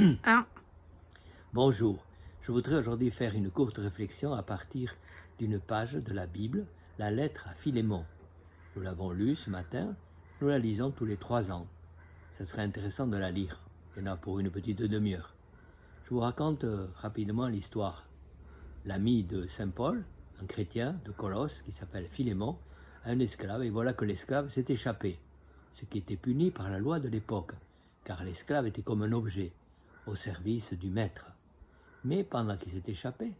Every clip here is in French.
Un. Bonjour, je voudrais aujourd'hui faire une courte réflexion à partir d'une page de la Bible, la lettre à Philémon. Nous l'avons lue ce matin, nous la lisons tous les 3 ans. Ce serait intéressant de la lire, il y en a pour une petite demi-heure. Je vous raconte rapidement l'histoire. L'ami de Saint Paul, un chrétien de Colosse qui s'appelle Philémon, a un esclave et voilà que l'esclave s'est échappé, ce qui était puni par la loi de l'époque, car l'esclave était comme un objet au service du maître. Mais pendant qu'il s'est échappé,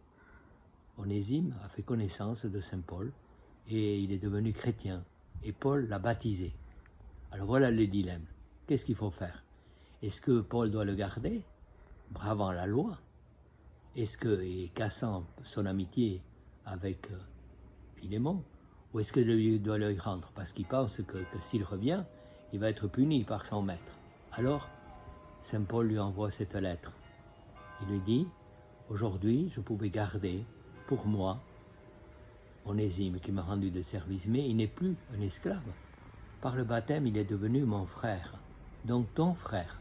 Onésime a fait connaissance de Saint Paul et il est devenu chrétien. Et Paul l'a baptisé. Alors voilà le dilemme. Qu'est-ce qu'il faut faire? Est-ce que Paul doit le garder, bravant la loi? Est-ce que, et cassant son amitié avec Philémon, ou est-ce qu'il doit le rendre? Parce qu'il pense que s'il revient, il va être puni par son maître. Alors, Saint Paul lui envoie cette lettre. Il lui dit: aujourd'hui, je pouvais garder pour moi Onésime qui m'a rendu de service, mais il n'est plus un esclave. Par le baptême, il est devenu mon frère, donc ton frère.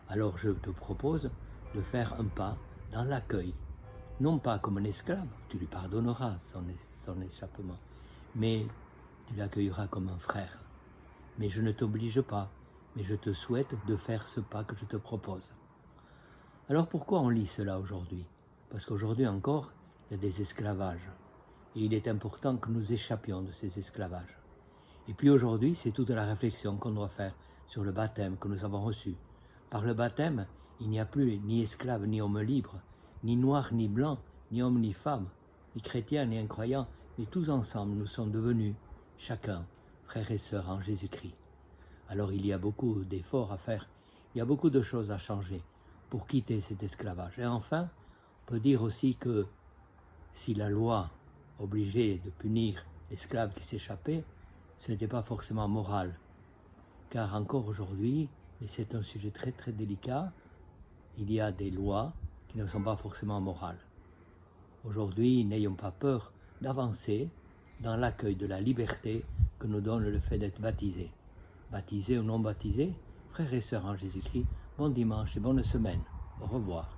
Alors je te propose de faire un pas dans l'accueil, non pas comme un esclave, tu lui pardonneras son échappement, mais tu l'accueilleras comme un frère. Mais je ne t'oblige pas, mais je te souhaite de faire ce pas que je te propose. Alors pourquoi on lit cela aujourd'hui? Parce qu'aujourd'hui encore, il y a des esclavages. Et il est important que nous échappions de ces esclavages. Et puis aujourd'hui, c'est toute la réflexion qu'on doit faire sur le baptême que nous avons reçu. Par le baptême, il n'y a plus ni esclave ni homme libre, ni noir ni blanc, ni homme ni femme, ni chrétien ni incroyant, mais tous ensemble nous sommes devenus, chacun, frères et sœurs en Jésus-Christ. Alors il y a beaucoup d'efforts à faire, il y a beaucoup de choses à changer pour quitter cet esclavage. Et enfin, on peut dire aussi que si la loi obligeait de punir l'esclave qui s'échappait, ce n'était pas forcément moral. Car encore aujourd'hui, et c'est un sujet très très délicat, il y a des lois qui ne sont pas forcément morales. Aujourd'hui, n'ayons pas peur d'avancer dans l'accueil de la liberté que nous donne le fait d'être baptisé. Baptisé ou non baptisé, frères et sœurs en Jésus-Christ, bon dimanche et bonne semaine. Au revoir.